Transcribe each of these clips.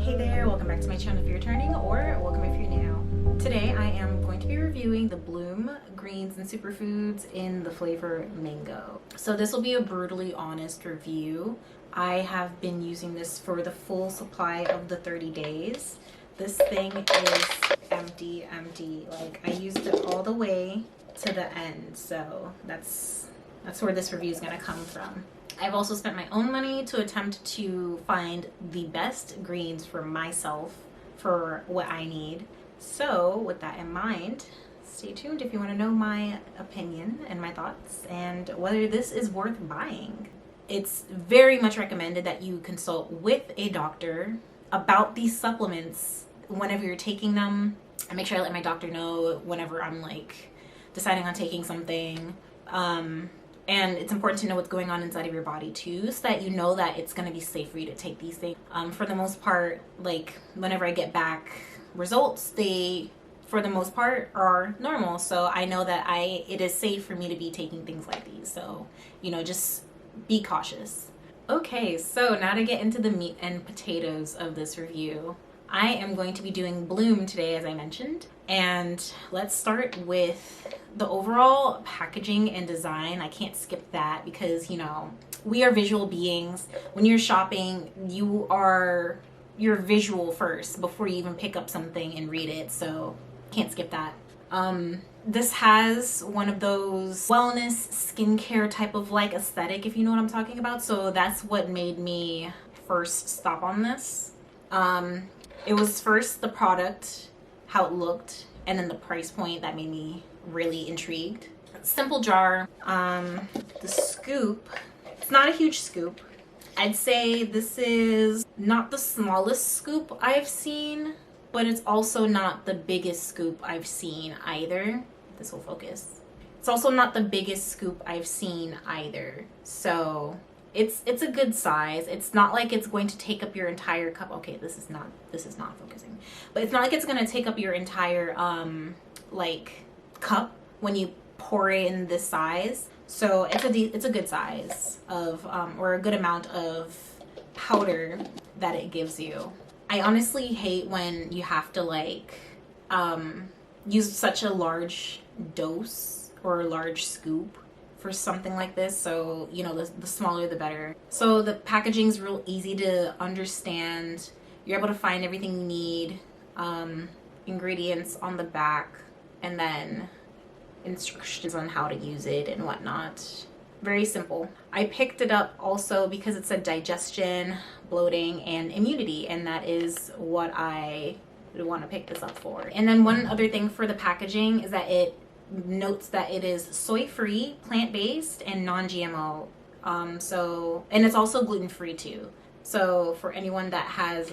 Hey there, welcome back to my channel if you're returning, or welcome if you're new. Today I am going to be reviewing the Bloom Greens and Superfoods in the flavor Mango. So this will be a brutally honest review. I have been using this for the full supply of the 30 days. This thing is empty. Like, I used it all the way to the end, so that's where this review is going to come from. I've also spent my own money to attempt to find the best greens for myself for what I need. So with that in mind, stay tuned if you want to know my opinion and my thoughts and whether this is worth buying. It's very much recommended that you consult with a doctor about these supplements whenever you're taking them. I make sure I let my doctor know whenever I'm like deciding on taking something. And it's important to know what's going on inside of your body too, so that you know that it's going to be safe for you to take these things. For the most part, like whenever I get back results, they for the most part are normal. So I know that it is safe for me to be taking things like these. So, just be cautious. Okay, so now to get into the meat and potatoes of this review. I am going to be doing Bloom today, as I mentioned, and let's start with the overall packaging and design. I can't skip that because, we are visual beings. When you're shopping, you're visual first before you even pick up something and read it, so can't skip that. This has one of those wellness skincare type of like aesthetic, if you know what I'm talking about, so that's what made me first stop on this. It was first the product, how it looked, and then the price point that made me really intrigued. Simple jar. The scoop, it's not a huge scoop. I'd say this is not the smallest scoop I've seen, but it's also not the biggest scoop I've seen either. This will focus. It's also not the biggest scoop I've seen either. So it's a good size. It's not like it's going to take up your entire cup. Okay, this is not focusing. But it's not like it's going to take up your entire like cup when you pour it in this size. So it's a good size of or a good amount of powder that it gives you. I honestly hate when you have to like use such a large dose or a large scoop for something like this, so the smaller the better. So the packaging is real easy to understand. You're able to find everything you need, ingredients on the back, and then instructions on how to use it and whatnot. Very simple. I picked it up also because it said digestion, bloating, and immunity, and that is what I would want to pick this up for. And then one other thing for the packaging is that it notes that it is soy-free, plant-based, and non-GMO. And it's also gluten-free too. So for anyone that has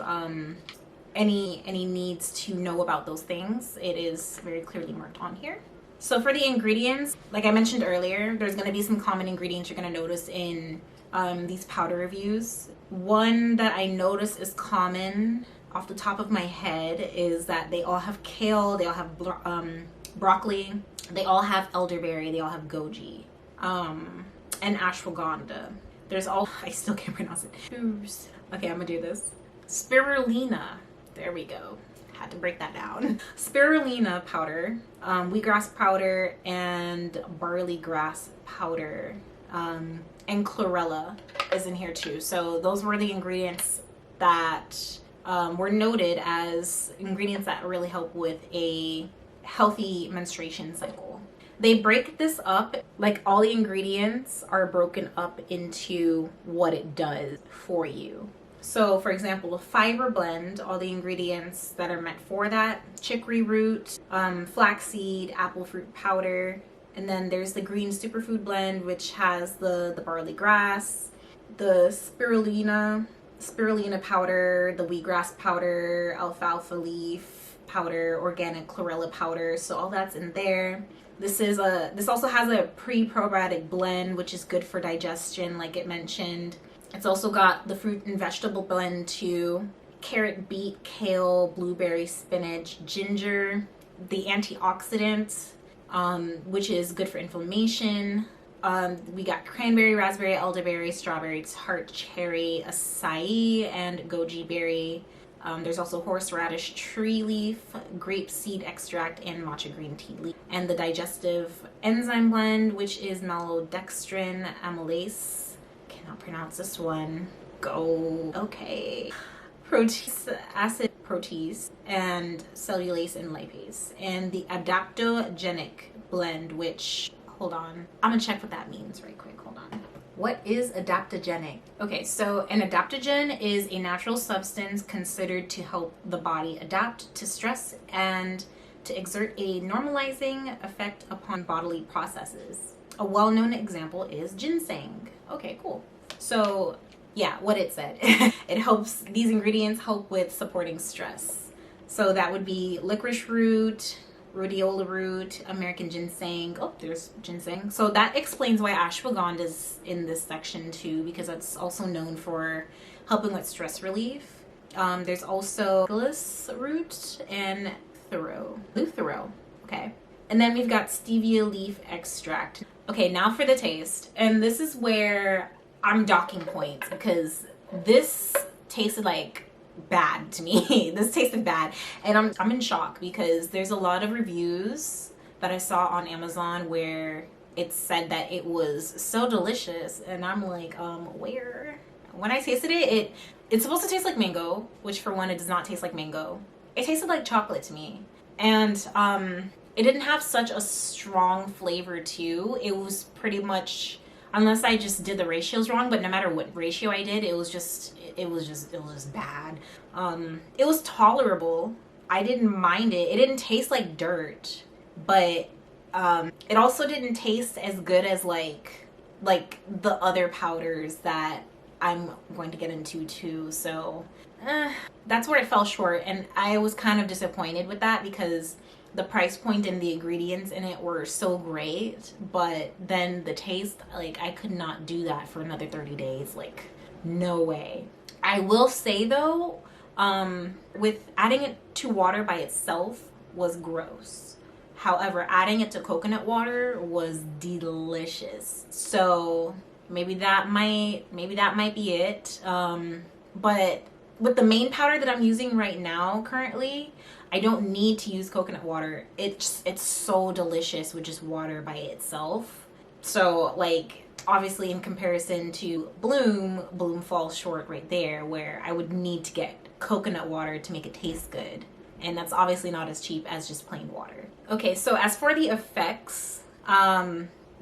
any needs to know about those things, it is very clearly marked on here. So for the ingredients, like I mentioned earlier, there's going to be some common ingredients you're going to notice in these powder reviews. One that I noticed is common off the top of my head is that they all have kale, they all have broccoli, they all have elderberry, they all have goji, and ashwagandha. I still can't pronounce it. Okay, I'm gonna do this. Spirulina, there we go. Had to break that down. Spirulina powder, wheatgrass powder, and barley grass powder, and chlorella is in here too. So those were the ingredients that were noted as ingredients that really help with a healthy menstruation cycle. They break this up, like all the ingredients are broken up into what it does for you. So for example, a fiber blend, all the ingredients that are meant for that: chicory root, flaxseed, apple fruit powder, and then there's the green superfood blend, which has the barley grass, the spirulina powder, the wheatgrass powder, alfalfa leaf powder, organic chlorella powder. So all that's in there. This also has a pre-probiotic blend, which is good for digestion, like it mentioned. It's also got the fruit and vegetable blend too: carrot, beet, kale, blueberry, spinach, ginger, the antioxidants, which is good for inflammation. We got cranberry, raspberry, elderberry, strawberry, tart cherry, acai, and goji berry. There's also horseradish tree leaf, grape seed extract, and matcha green tea leaf. And the digestive enzyme blend, which is maltodextrin amylase. Cannot pronounce this one. Go. Okay. Protease, acid protease, and cellulase and lipase. And the adaptogenic blend, which, hold on, I'm gonna check what that means right quick. Hold on. What is adaptogenic? Okay, so an adaptogen is a natural substance considered to help the body adapt to stress and to exert a normalizing effect upon bodily processes. A well-known example is ginseng. Okay, cool. So yeah, what it said. It helps, these ingredients help with supporting stress. So that would be licorice root, rhodiola root, American ginseng. Oh, there's ginseng. So that explains why ashwagandha is in this section too, because that's also known for helping with stress relief. There's also eucalyptus root and luthero. Okay. And then we've got stevia leaf extract. Okay, now for the taste. And this is where I'm docking points because this tasted like bad to me. This tasted bad, and I'm in shock because there's a lot of reviews that I saw on Amazon where it said that it was so delicious, and I'm like, where? When I tasted it, it's supposed to taste like mango, which for one, it does not taste like mango. It tasted like chocolate to me, and it didn't have such a strong flavor too. It was pretty much, unless I just did the ratios wrong, but no matter what ratio I did, it was just bad. It was tolerable. I didn't mind it. It didn't taste like dirt, but it also didn't taste as good as like the other powders that I'm going to get into too. So that's where it fell short, and I was kind of disappointed with that because the price point and the ingredients in it were so great, but then the taste, like, I could not do that for another 30 days. Like, no way. I will say though, with adding it to water by itself was gross. However, adding it to coconut water was delicious. So maybe that might be it. But with the main powder that I'm using right now currently, I don't need to use coconut water. It's so delicious with just water by itself. So like, obviously in comparison to Bloom falls short right there, where I would need to get coconut water to make it taste good. And that's obviously not as cheap as just plain water. Okay, so as for the effects,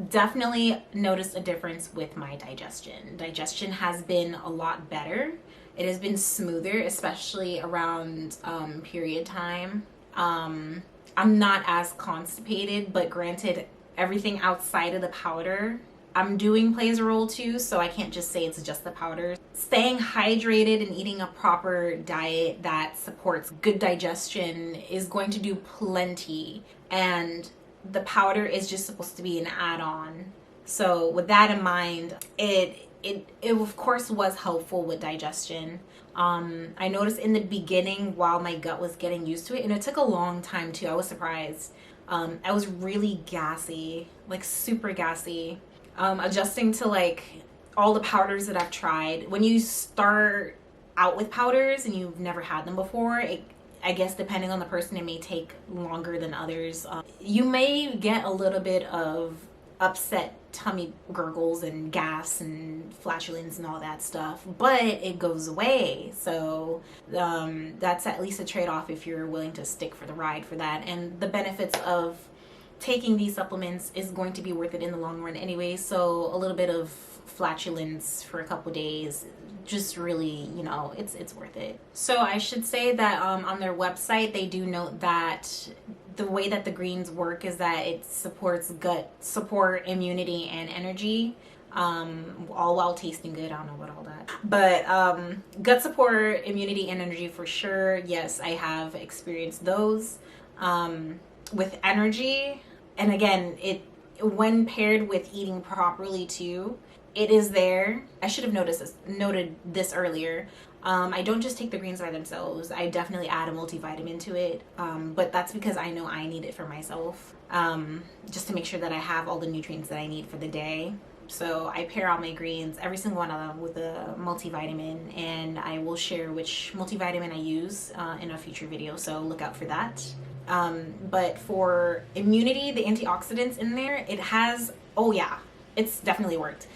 definitely noticed a difference with my digestion. Digestion has been a lot better. It has been smoother, especially around period time. I'm not as constipated, but granted, everything outside of the powder I'm doing plays a role too, so I can't just say it's just the powder. Staying hydrated and eating a proper diet that supports good digestion is going to do plenty, and the powder is just supposed to be an add-on. So with that in mind, it of course was helpful with digestion. I noticed in the beginning while my gut was getting used to it, and it took a long time too. I was surprised. I was really gassy, like super gassy. Adjusting to like all the powders that I've tried. When you start out with powders and you've never had them before, I guess depending on the person, it may take longer than others. You may get a little bit of upset tummy gurgles and gas and flatulence and all that stuff, but it goes away. So that's at least a trade-off if you're willing to stick for the ride for that. And the benefits of taking these supplements is going to be worth it in the long run anyway. So a little bit of flatulence for a couple days, just really, you know, it's worth it. So I should say that on their website, they do note that the way that the greens work is that it supports gut support, immunity, and energy, all while tasting good. I don't know about all that, but gut support, immunity, and energy for sure. Yes, I have experienced those. With energy, and again, when paired with eating properly too, it is there. I should have noted this earlier. I don't just take the greens by themselves. I definitely add a multivitamin to it, but that's because I know I need it for myself, just to make sure that I have all the nutrients that I need for the day. So I pair all my greens, every single one of them, with a multivitamin, and I will share which multivitamin I use in a future video, so look out for that. But for immunity, the antioxidants in there, it has, oh yeah, it's definitely worked.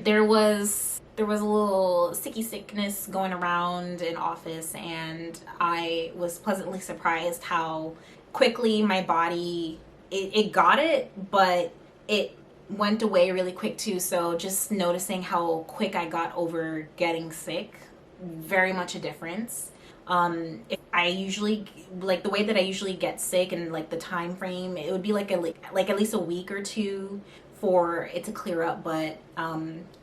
There was a little sticky sickness going around in office, and I was pleasantly surprised how quickly my body, it got it, but it went away really quick too. So just noticing how quick I got over getting sick, very much a difference. If I usually, like the way that I usually get sick and like the time frame, it would be like at least a week or two for it to clear up. But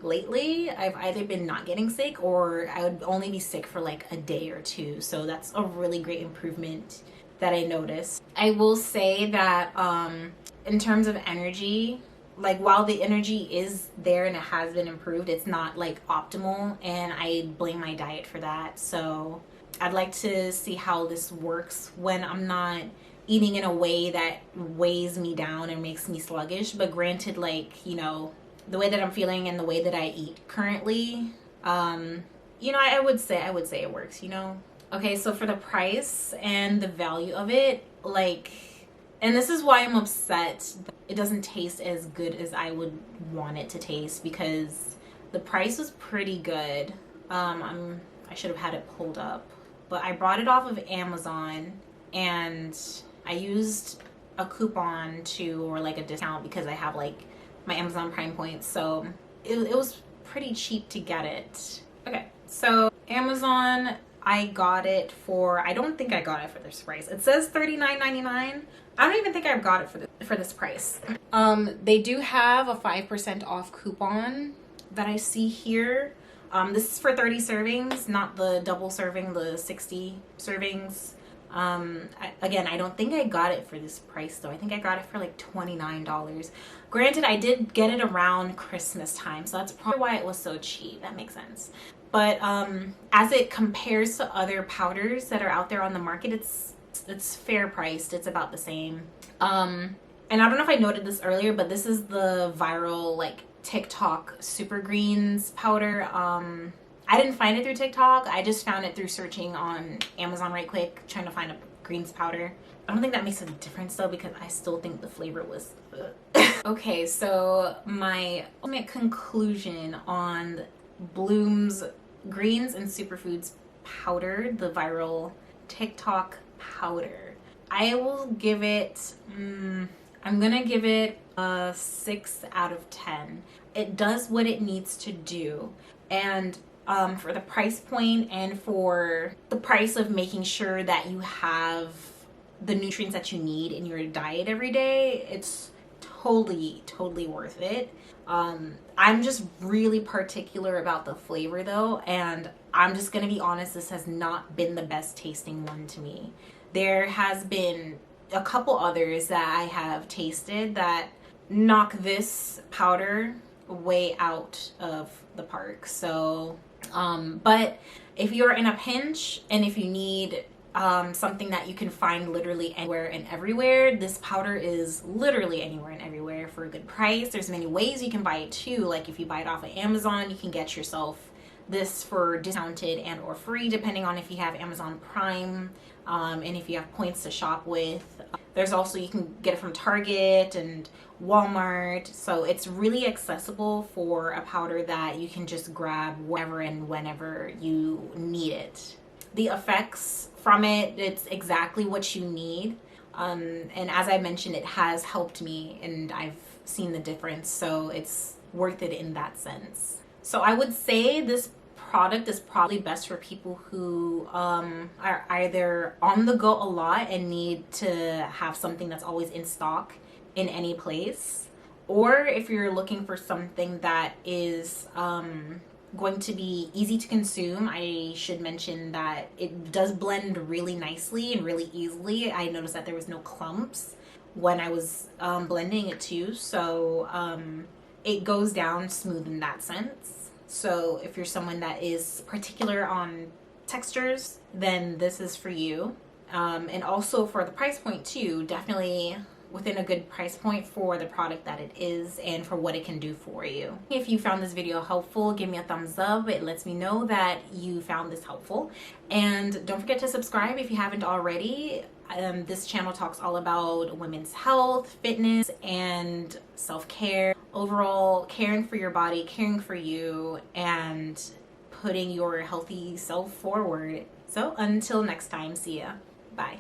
lately I've either been not getting sick, or I would only be sick for like a day or two. So that's a really great improvement that I noticed. I will say that in terms of energy, like while the energy is there and it has been improved, it's not like optimal, and I blame my diet for that. So I'd like to see how this works when I'm not eating in a way that weighs me down and makes me sluggish. But granted, like, you know, the way that I'm feeling and the way that I eat currently, you know, I would say it works, you know. Okay, so for the price and the value of it, like, and this is why I'm upset that it doesn't taste as good as I would want it to taste, because the price was pretty good. I should have had it pulled up, but I bought it off of Amazon, and I used a coupon or like a discount because I have like my Amazon Prime points, so it was pretty cheap to get it. Okay, so Amazon, I got it for, I don't think I got it for this price. It says $39.99. I don't even think I got it for this price. They do have a 5% off coupon that I see here. This is for 30 servings, not the double serving, the 60 servings. Again, I don't think I got it for this price though. I think I got it for like $29. Granted, I did get it around Christmas time, so that's probably why it was so cheap. That makes sense. But as it compares to other powders that are out there on the market, it's fair priced. It's about the same. And I don't know if I noted this earlier, but this is the viral like TikTok Supergreens powder. I didn't find it through TikTok. I just found it through searching on Amazon right quick, trying to find a greens powder. I don't think that makes a difference though, because I still think the flavor was okay, so my ultimate conclusion on Bloom's Greens and Superfoods powder, the viral TikTok powder, I will give it, I'm gonna give it a 6 out of 10. It does what it needs to do, and for the price point and for the price of making sure that you have the nutrients that you need in your diet every day, it's totally worth it. I'm just really particular about the flavor though, and I'm just gonna be honest, this has not been the best tasting one to me. There has been a couple others that I have tasted that knock this powder way out of the park. So but if you're in a pinch and if you need something that you can find literally anywhere and everywhere, this powder is literally anywhere and everywhere for a good price. There's many ways you can buy it too. Like if you buy it off of Amazon, you can get yourself this for discounted and or free, depending on if you have Amazon Prime and if you have points to shop with. There's also, you can get it from Target and Walmart. So it's really accessible for a powder that you can just grab wherever and whenever you need it. The effects from it, it's exactly what you need. And as I mentioned, it has helped me and I've seen the difference. So it's worth it in that sense. So I would say this product is probably best for people who are either on the go a lot and need to have something that's always in stock in any place, or if you're looking for something that is going to be easy to consume. I should mention that it does blend really nicely and really easily. I noticed that there was no clumps when I was blending it too, so it goes down smooth in that sense. So if you're someone that is particular on textures, then this is for you. And also for the price point too, definitely within a good price point for the product that it is and for what it can do for you. If you found this video helpful, give me a thumbs up. It lets me know that you found this helpful. And don't forget to subscribe if you haven't already. This channel talks all about women's health, fitness, and self-care. Overall, caring for your body, caring for you, and putting your healthy self forward. So until next time, see ya. Bye.